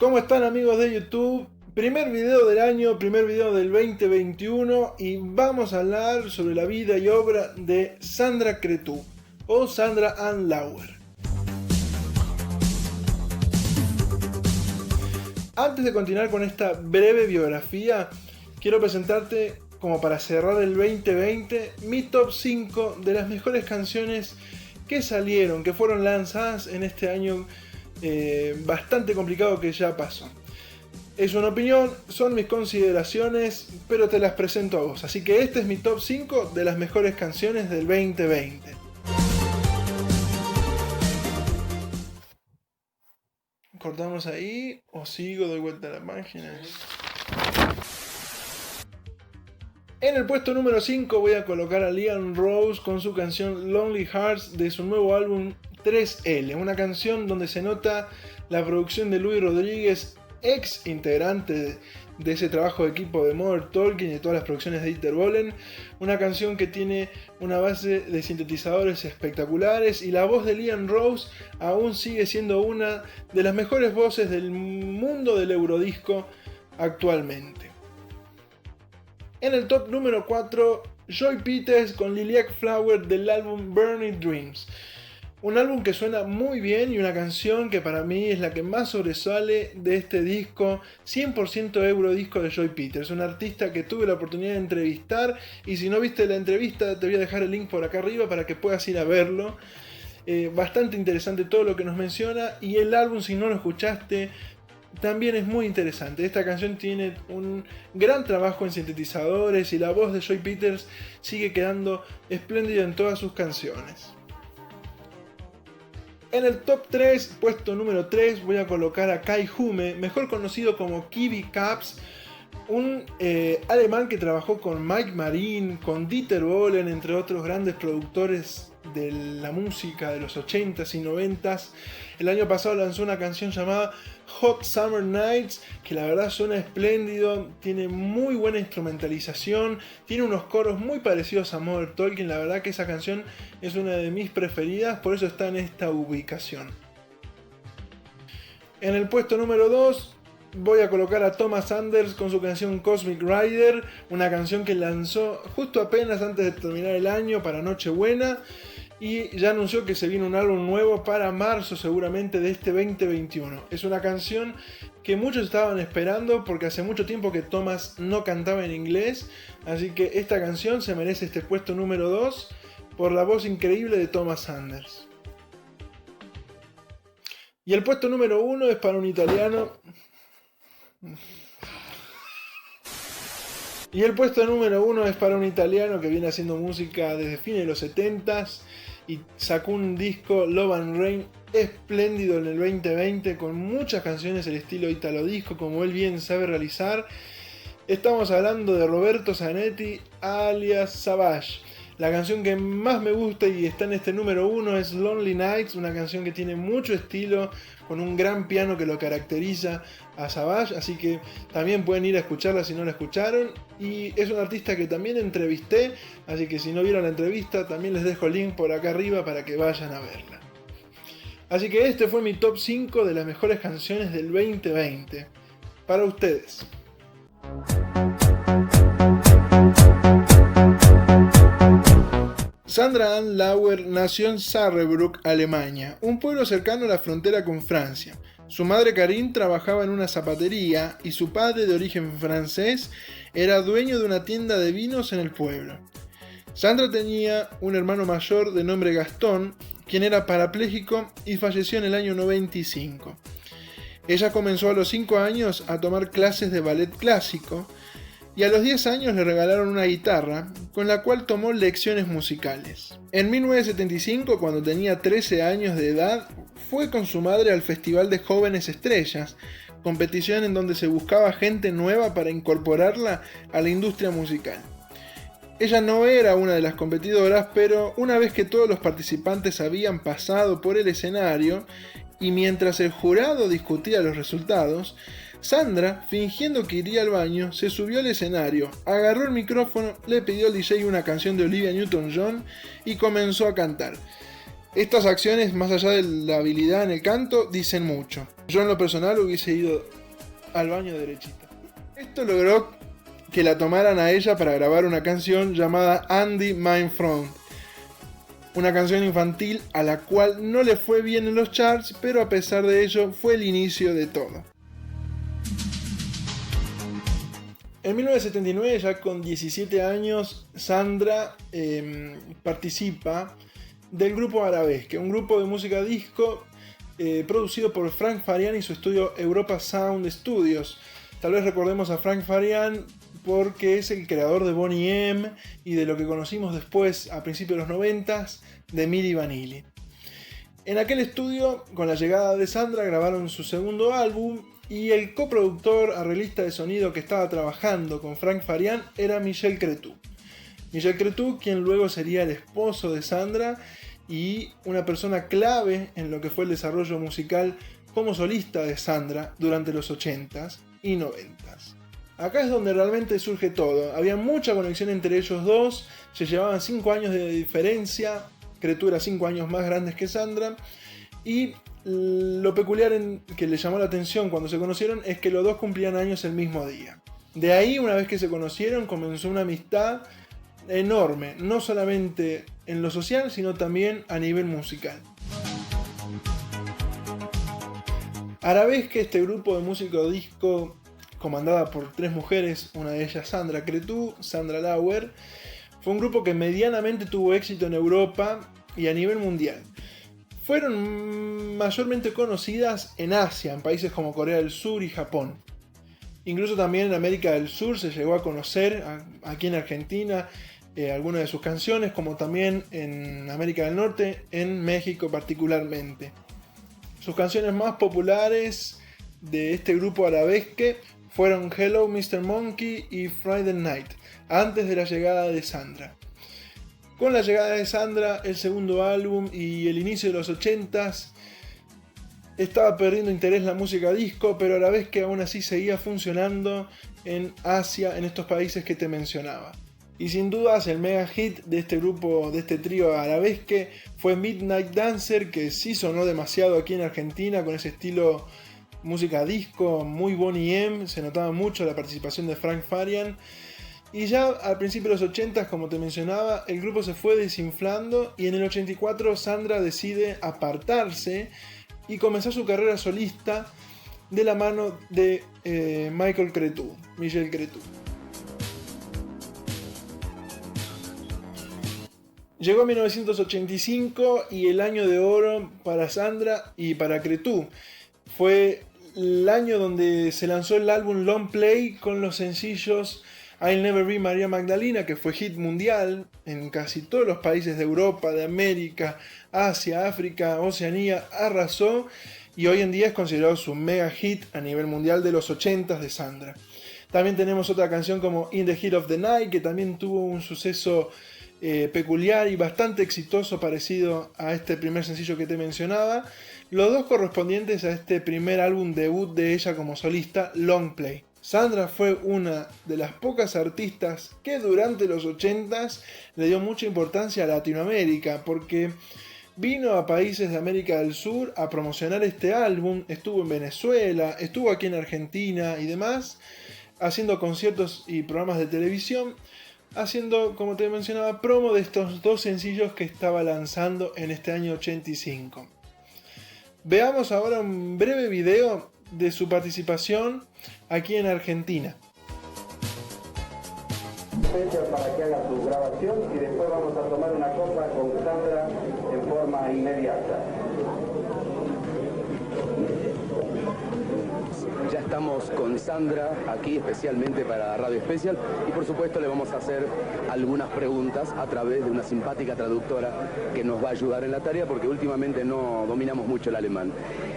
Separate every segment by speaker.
Speaker 1: ¿Cómo están, amigos de YouTube? Primer video del año, primer video del 2021 y vamos a hablar sobre la vida y obra de Sandra Cretu o Sandra Ann Lauer. Antes de continuar con esta breve biografía, quiero presentarte, como para cerrar el 2020, mi top 5 de las mejores canciones que salieron, que fueron lanzadas en este año bastante complicado que ya pasó. Es una opinión, son mis consideraciones, pero te las presento a vos. Así que este es mi top 5 de las mejores canciones del 2020. Cortamos ahí, o sigo, doy vuelta a la página. En el puesto número 5 voy a colocar a Liam Rose con su canción Lonely Hearts de su nuevo álbum 3L, una canción donde se nota la producción de Luis Rodríguez, ex integrante de ese trabajo de equipo de Modern Talking y de todas las producciones de Dieter Bohlen, una canción que tiene una base de sintetizadores espectaculares y la voz de Liam Rose aún sigue siendo una de las mejores voces del mundo del eurodisco actualmente. En el top número 4, Joy Peters con Lilac Flower del álbum Burning Dreams. Un álbum que suena muy bien y una canción que para mí es la que más sobresale de este disco 100% eurodisco de Joy Peters, un artista que tuve la oportunidad de entrevistar, y si no viste la entrevista te voy a dejar el link por acá arriba para que puedas ir a verlo. Bastante interesante todo lo que nos menciona, y el álbum, si no lo escuchaste, también es muy interesante. Esta canción tiene un gran trabajo en sintetizadores y la voz de Joy Peters sigue quedando espléndida en todas sus canciones. En el top 3, puesto número 3, voy a colocar a Kai Hume, mejor conocido como Kiwi Caps, un alemán que trabajó con Mike Marine, con Dieter Bohlen, entre otros grandes productores de la música de los 80s y 90s. El año pasado lanzó una canción llamada Hot Summer Nights, que la verdad suena espléndido, tiene muy buena instrumentalización, tiene unos coros muy parecidos a Modern Talking. La verdad que esa canción es una de mis preferidas, por eso está en esta ubicación. En el puesto número 2 voy a colocar a Thomas Anders con su canción Cosmic Rider, una canción que lanzó justo apenas antes de terminar el año para Nochebuena, y ya anunció que se viene un álbum nuevo para marzo seguramente de este 2021. Es una canción que muchos estaban esperando porque hace mucho tiempo que Thomas no cantaba en inglés, así que esta canción se merece este puesto número 2 por la voz increíble de Thomas Anders. Y el puesto número 1 es para un italiano. Y el puesto número 1 es para un italiano que viene haciendo música desde fines de los 70s y sacó un disco, Love and Rain, espléndido en el 2020 con muchas canciones del estilo italo disco, como él bien sabe realizar. Estamos hablando de Roberto Zanetti alias Savage. La canción que más me gusta y está en este número 1 es Lonely Nights, una canción que tiene mucho estilo, con un gran piano que lo caracteriza a Savage, así que también pueden ir a escucharla si no la escucharon. Y es un artista que también entrevisté, así que si no vieron la entrevista también les dejo el link por acá arriba para que vayan a verla. Así que este fue mi top 5 de las mejores canciones del 2020 para ustedes. Sandra Ann Lauer nació en Saarbrück, Alemania, un pueblo cercano a la frontera con Francia. Su madre Karine trabajaba en una zapatería y su padre, de origen francés, era dueño de una tienda de vinos en el pueblo. Sandra tenía un hermano mayor de nombre Gastón, quien era parapléjico y falleció en el año 95. Ella comenzó a los 5 años a tomar clases de ballet clásico, y a los 10 años le regalaron una guitarra, con la cual tomó lecciones musicales. En 1975, cuando tenía 13 años de edad, fue con su madre al Festival de Jóvenes Estrellas, competición en donde se buscaba gente nueva para incorporarla a la industria musical. Ella no era una de las competidoras, pero una vez que todos los participantes habían pasado por el escenario, y mientras el jurado discutía los resultados, Sandra, fingiendo que iría al baño, se subió al escenario, agarró el micrófono, le pidió al DJ una canción de Olivia Newton-John y comenzó a cantar. Estas acciones, más allá de la habilidad en el canto, dicen mucho. Yo en lo personal hubiese ido al baño derechito. Esto logró que la tomaran a ella para grabar una canción llamada Andy Mein Freund. Una canción infantil a la cual no le fue bien en los charts, pero a pesar de ello fue el inicio de todo. En 1979, ya con 17 años, Sandra participa del grupo Arabesque, un grupo de música disco producido por Frank Farian y su estudio Europa Sound Studios. Tal vez recordemos a Frank Farian porque es el creador de Boney M y de lo que conocimos después, a principios de los 90s, de Milli Vanilli. En aquel estudio, con la llegada de Sandra, grabaron su segundo álbum y el coproductor, arreglista de sonido que estaba trabajando con Frank Farian era Michel Cretu. Michel Cretu, quien luego sería el esposo de Sandra y una persona clave en lo que fue el desarrollo musical como solista de Sandra durante los 80s y 90s. Acá es donde realmente surge todo. Había mucha conexión entre ellos dos, se llevaban 5 años de diferencia, Cretu era 5 años más grande que Sandra, y lo peculiar que le llamó la atención cuando se conocieron es que los dos cumplían años el mismo día. De ahí, una vez que se conocieron, comenzó una amistad enorme, no solamente en lo social, sino también a nivel musical. Arabesque, este grupo de música disco comandada por 3 mujeres, una de ellas Sandra Cretu, Sandra Lauer, fue un grupo que medianamente tuvo éxito en Europa y a nivel mundial. Fueron mayormente conocidas en Asia, en países como Corea del Sur y Japón. Incluso también en América del Sur se llegó a conocer, aquí en Argentina, algunas de sus canciones, como también en América del Norte, en México particularmente. Sus canciones más populares de este grupo arabesque fueron Hello Mr. Monkey y Friday Night, antes de la llegada de Sandra. Con la llegada de Sandra, el segundo álbum y el inicio de los 80s, estaba perdiendo interés la música disco, pero Arabesque aún así seguía funcionando en Asia, en estos países que te mencionaba. Y sin dudas el mega hit de este grupo, de este trío Arabesque, fue Midnight Dancer, que sí sonó demasiado aquí en Argentina con ese estilo música disco, muy Boney M, se notaba mucho la participación de Frank Farian. Y ya al principio de los 80, como te mencionaba, el grupo se fue desinflando y en el 84 Sandra decide apartarse y comenzó su carrera solista de la mano de Michel Cretu. Llegó 1985 y el año de oro para Sandra y para Cretu. Fue el año donde se lanzó el álbum Long Play con los sencillos I'll Never Be Maria Magdalena, que fue hit mundial en casi todos los países de Europa, de América, Asia, África, Oceanía, arrasó y hoy en día es considerado su mega hit a nivel mundial de los 80s de Sandra. También tenemos otra canción como In the Heat of the Night, que también tuvo un suceso peculiar y bastante exitoso parecido a este primer sencillo que te mencionaba, los dos correspondientes a este primer álbum debut de ella como solista, Long Play. Sandra fue una de las pocas artistas que durante los 80s le dio mucha importancia a Latinoamérica, porque vino a países de América del Sur a promocionar este álbum, estuvo en Venezuela, estuvo aquí en Argentina y demás, haciendo conciertos y programas de televisión, haciendo, como te mencionaba, promo de estos dos sencillos que estaba lanzando en este año 85. Veamos ahora un breve video de su participación aquí en Argentina.
Speaker 2: Para que haga su grabación y después vamos a tomar una copa con Sandra en forma inmediata. Ya estamos con Sandra aquí especialmente para Radio Especial y por supuesto le vamos a hacer algunas preguntas a través de una simpática traductora que nos va a ayudar en la tarea porque últimamente no dominamos mucho el alemán.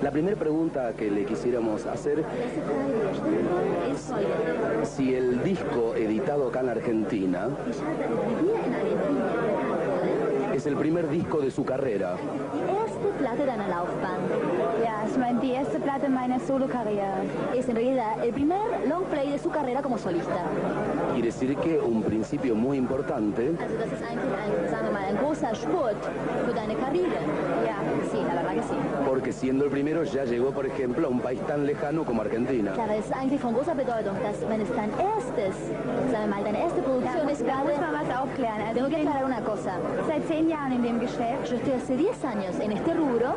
Speaker 2: La primera pregunta que le quisiéramos hacer: si el disco editado acá en Argentina es el primer disco de su carrera.
Speaker 3: Erste Platte deiner Laufbahn. Ja, ich meine, die erste Platte meiner Solo-Karriere. Es en realidad el primer long play de su carrera como solista.
Speaker 2: Quiere decir que un principio muy importante.
Speaker 3: Also das ist eigentlich ein, sagen wir mal, ein großer Spurt für deine Karriere. Ja, sí, la verdad que que sí.
Speaker 2: Porque siendo el primero ya llegó, por ejemplo, a un país tan lejano como Argentina.
Speaker 3: Claro, es eigentlich von großer Bedeutung, dass wenn es dein erstes, sagen wir mal, deine erste Produktion ist
Speaker 4: Da
Speaker 3: gerade...
Speaker 4: muss man was aufklären. Also
Speaker 3: Tengo
Speaker 4: ich
Speaker 3: que
Speaker 4: bin
Speaker 3: aclarar una cosa.
Speaker 4: seit 10 Jahren in dem Geschäft.
Speaker 3: Yo estoy hace 10 años en este rubro,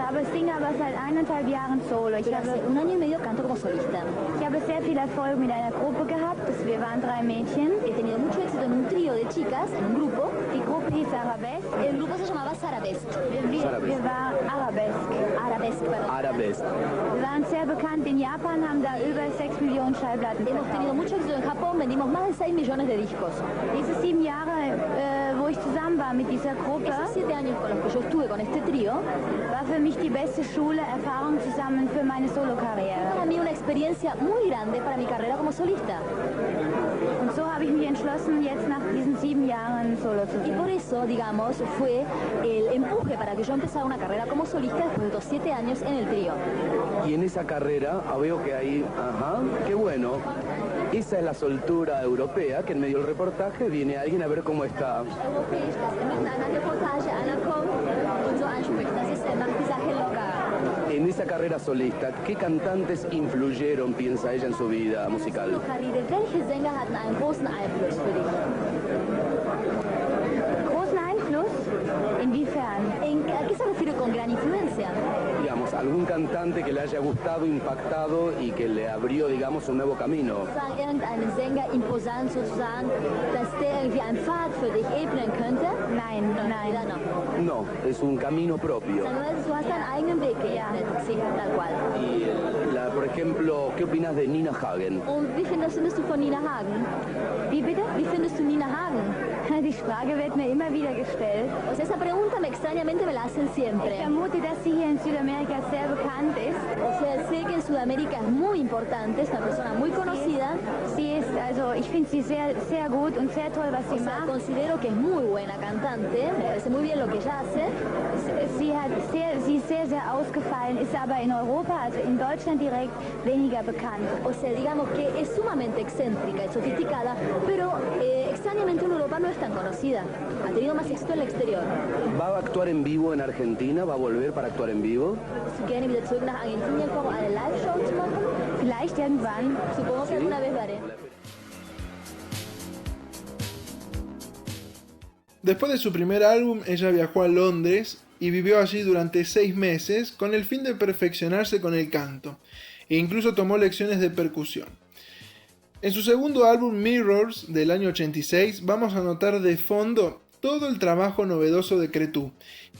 Speaker 4: Aber ich singe aber seit 1,5 Jahren solo.
Speaker 3: pero hace un año y medio canto como solista.
Speaker 4: Ich habe sehr viel Erfolg mit einer Gruppe gehabt. Wir waren 3 Mädchen.
Speaker 3: He tenido mucho éxito en un trío de chicas, en un grupo.
Speaker 4: Die Gruppe hieß Arabesque.
Speaker 3: El grupo se llamaba Sarabest.
Speaker 4: Wir waren Arabesque.
Speaker 3: Arabesque, perdón.
Speaker 2: Arabesque.
Speaker 4: Wir waren sehr bekannt in Japan, haben da über 6 Millionen Schallplatten
Speaker 3: Hemos tenido
Speaker 4: verkauft.
Speaker 3: mucho éxito en Japón, vendimos más de 6 millones de discos.
Speaker 4: Diese 7 Jahre, wo ich zusammen war mit dieser Gruppe,
Speaker 3: Esos 7 años con los que yo estuve con este trío,
Speaker 4: war für mich die beste Schule, Erfahrung zu sammeln für meine Solokarriere.
Speaker 3: para mí una experiencia muy grande para mi carrera como solista.
Speaker 4: Und so habe ich mich entschlossen, jetzt nach diesen 7 Jahren Solo zu
Speaker 3: Y por
Speaker 4: singen.
Speaker 3: eso, digamos, fue el empuje para que yo empezara una carrera como solista después de estos 7 años en el trío.
Speaker 2: Y en esa carrera veo que hay, ajá, qué bueno. Esa es la soltura europea, que en medio del reportaje viene alguien a ver cómo está.
Speaker 3: Europäisch, dass mitten einer Reportage einer kommt und so anspricht. Das ist, macht die Sache locker.
Speaker 2: En esa carrera solista, ¿qué cantantes influyeron, piensa ella, en su vida musical?
Speaker 3: Karide, welche Sänger hatten einen großen Einfluss für dich?
Speaker 4: Großen Einfluss? Inwiefern?
Speaker 3: ¿A qué se refiere con gran influencia?
Speaker 2: Digamos, algún cantante que le haya gustado, impactado y que le abrió, digamos, un nuevo camino.
Speaker 3: Sagen irgendeinen Sänger imposant sozusagen, dass der irgendwie einen Pfad für dich ebnen könnte?
Speaker 4: Nein, nein.
Speaker 3: Leider no.
Speaker 2: No, es un camino propio.
Speaker 3: Sondern du hast deinen eigenen Weg geebnet. Sí, tal cual.
Speaker 2: Y, por ejemplo, ¿qué opinas de Nina Hagen?
Speaker 3: Und wie findest du von Nina Hagen?
Speaker 4: Wie bitte?
Speaker 3: Wie findest du Nina Hagen?
Speaker 4: Die Frage wird mir immer wieder gestellt.
Speaker 3: O sea, esa pregunta extrañamente me la hacen
Speaker 4: Ich
Speaker 3: siempre.
Speaker 4: vermute, dass sie hier in Südamerika sehr bekannt ist.
Speaker 3: O sea, sé que en Sudamérica es muy importante, es una persona muy conocida.
Speaker 4: Sie ist, also ich finde sie sehr, sehr gut und sehr toll, was
Speaker 3: O
Speaker 4: sie
Speaker 3: sea,
Speaker 4: macht.
Speaker 3: considero que es muy buena cantante, me parece muy bien lo que ella hace.
Speaker 4: Sie ist sehr, sehr ausgefallen, ist aber in Europa, also in Deutschland direkt, weniger bekannt.
Speaker 3: O sea, digamos que es sumamente excéntrica y sofisticada, pero extrañamente en Europa no es tan conocida. Ha tenido más éxito en el exterior.
Speaker 2: ¿Va a actuar en vivo en Argentina? ¿Va a volver para actuar en vivo?
Speaker 3: Würdest du gerne wieder zurück nach Argentinien kommen, eine Live-Show zu machen?
Speaker 4: Vielleicht irgendwann.
Speaker 3: Supongo que alguna vez lo haré.
Speaker 1: Después de su primer álbum, ella viajó a Londres y vivió allí durante 6 meses con el fin de perfeccionarse con el canto, e incluso tomó lecciones de percusión. En su segundo álbum, Mirrors, del año 86, vamos a notar de fondo todo el trabajo novedoso de Cretu,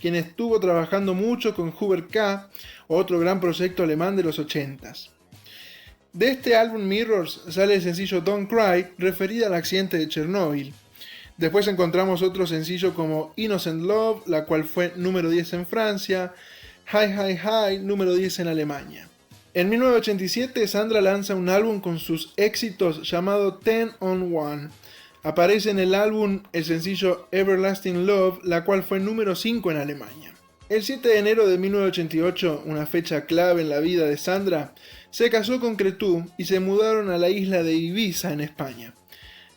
Speaker 1: quien estuvo trabajando mucho con Hubert K., otro gran proyecto alemán de los 80s. De este álbum Mirrors sale el sencillo Don't Cry, referida al accidente de Chernóbil. Después encontramos otro sencillo como Innocent Love, la cual fue número 10 en Francia, Hi Hi Hi, número 10 en Alemania. En 1987 Sandra lanza un álbum con sus éxitos llamado 10 on 1. Aparece en el álbum el sencillo Everlasting Love, la cual fue número 5 en Alemania. El 7 de enero de 1988, una fecha clave en la vida de Sandra, se casó con Cretu y se mudaron a la isla de Ibiza en España.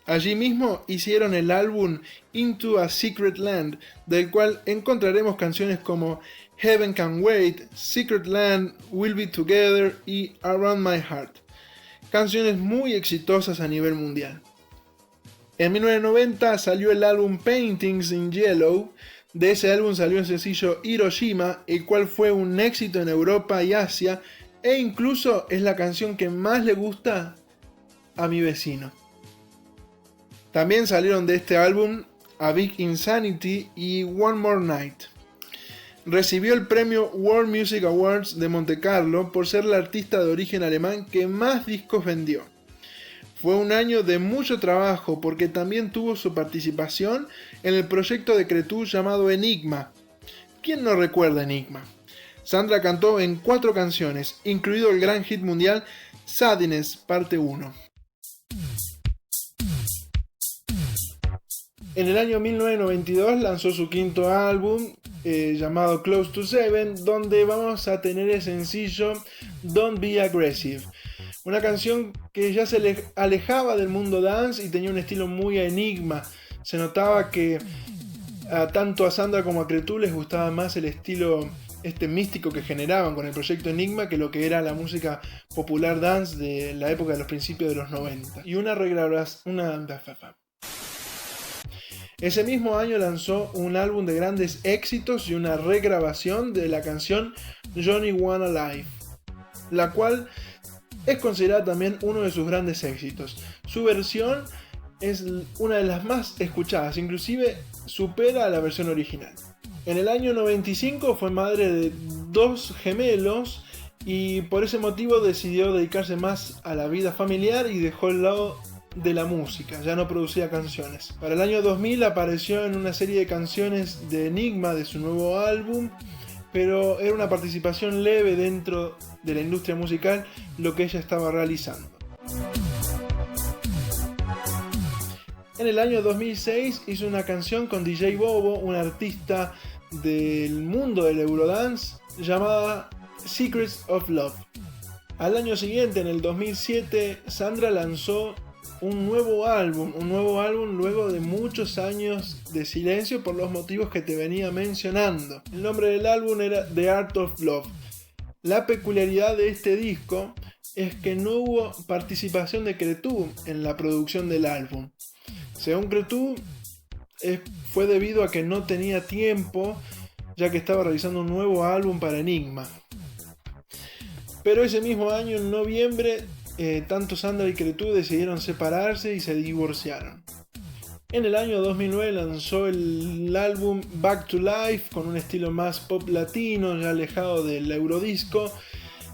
Speaker 1: Allí mismo hicieron el álbum Into a Secret Land, del cual encontraremos canciones como Heaven Can Wait, Secret Land, We'll Be Together y Around My Heart. Canciones muy exitosas a nivel mundial. En 1990 salió el álbum Paintings in Yellow. De ese álbum salió el sencillo Hiroshima, el cual fue un éxito en Europa y Asia, e incluso es la canción que más le gusta a mi vecino. También salieron de este álbum A Big Insanity y One More Night. Recibió el premio World Music Awards de Monte Carlo por ser la artista de origen alemán que más discos vendió. Fue un año de mucho trabajo porque también tuvo su participación en el proyecto de Cretu llamado Enigma. ¿Quién no recuerda Enigma? Sandra cantó en 4 canciones, incluido el gran hit mundial Sadness parte 1. En el año 1992 lanzó su quinto álbum llamado Close to Seven, donde vamos a tener el sencillo Don't Be Aggressive. Una canción que ya se alejaba del mundo dance y tenía un estilo muy a Enigma. Se notaba que tanto a Sandra como a Cretu les gustaba más el estilo místico que generaban con el proyecto Enigma que lo que era la música popular dance de la época de los principios de los 90. Y ese mismo año lanzó un álbum de grandes éxitos y una regrabación de la canción Johnny Wanna Live, la cual es considerada también uno de sus grandes éxitos. Su versión es una de las más escuchadas, inclusive supera a la versión original. En el año 95 fue madre de 2 gemelos y por ese motivo decidió dedicarse más a la vida familiar y dejó el lado de la música, ya no producía canciones. Para el año 2000 apareció en una serie de canciones de Enigma de su nuevo álbum, pero era una participación leve dentro de la industria musical lo que ella estaba realizando. En el año 2006 hizo una canción con DJ Bobo, un artista del mundo del Eurodance, llamada Secrets of Love. Al año siguiente, en el 2007, Sandra lanzó un nuevo álbum luego de muchos años de silencio por los motivos que te venía mencionando. El nombre del álbum era The Art of Love. La peculiaridad de este disco es que no hubo participación de Cretu en la producción del álbum. Según Cretu, fue debido a que no tenía tiempo, ya que estaba realizando un nuevo álbum para Enigma. Pero ese mismo año, en noviembre, tanto Sandra y Cretu decidieron separarse y se divorciaron. En el año 2009 lanzó el álbum Back to Life con un estilo más pop latino, ya alejado del eurodisco,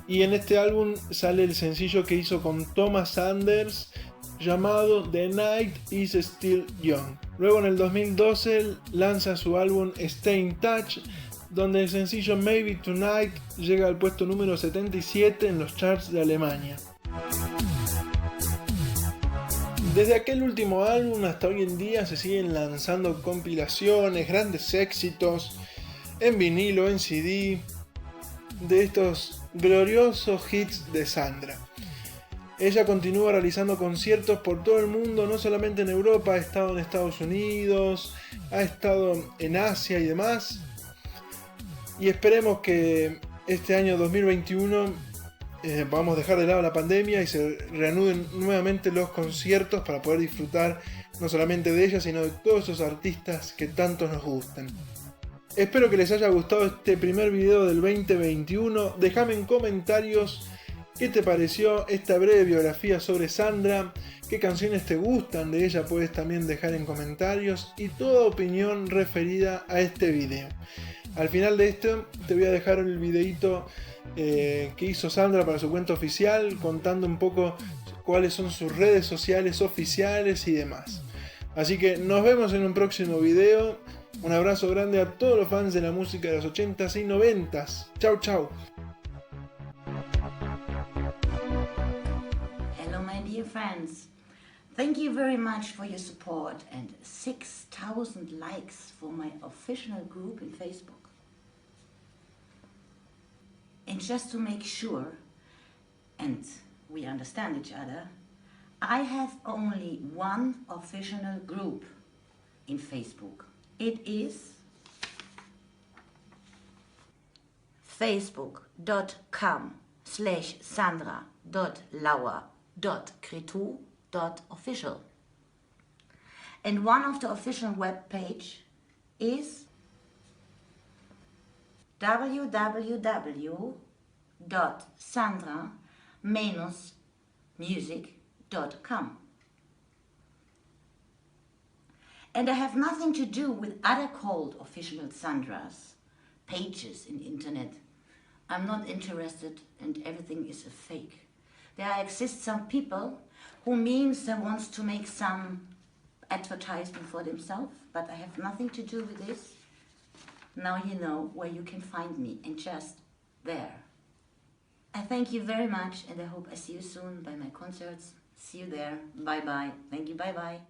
Speaker 1: y en este álbum sale el sencillo que hizo con Thomas Sanders llamado The Night is Still Young. Luego en el 2012 lanza su álbum Stay in Touch, donde el sencillo Maybe Tonight llega al puesto número 77 en los charts de Alemania. Desde aquel último álbum hasta hoy en día se siguen lanzando compilaciones, grandes éxitos en vinilo, en CD, de estos gloriosos hits de Sandra. Ella continúa realizando conciertos por todo el mundo, no solamente en Europa, ha estado en Estados Unidos, ha estado en Asia y demás. Y esperemos que este año 2021 vamos a dejar de lado la pandemia y se reanuden nuevamente los conciertos para poder disfrutar no solamente de ella, sino de todos esos artistas que tanto nos gustan. Espero que les haya gustado este primer video del 2021. Déjame en comentarios qué te pareció esta breve biografía sobre Sandra, qué canciones te gustan de ella, puedes también dejar en comentarios, y toda opinión referida a este video. Al final de esto te voy a dejar el videito que hizo Sandra para su cuenta oficial, contando un poco cuáles son sus redes sociales oficiales y demás. Así que nos vemos en un próximo video. Un abrazo grande a todos los fans de la música de los 80s y 90s. Chau chau.
Speaker 5: Hello my dear friends. Thank you very much for your support and 6,000 likes for my official group in Facebook. And just to make sure, and we understand each other, I have only one official group in Facebook. It is facebook.com/sandra.lauer.cretu.official. And one of the official web page is www.sandra-music.com. And I have nothing to do with other called official Sandras pages in internet. I'm not interested, and everything is a fake. There exist some people who means they want to make some advertisement for themselves, but I have nothing to do with this. Now you know where you can find me, and just there. I thank you very much, and I hope I see you soon by my concerts. See you there. Bye bye. Thank you. Bye bye.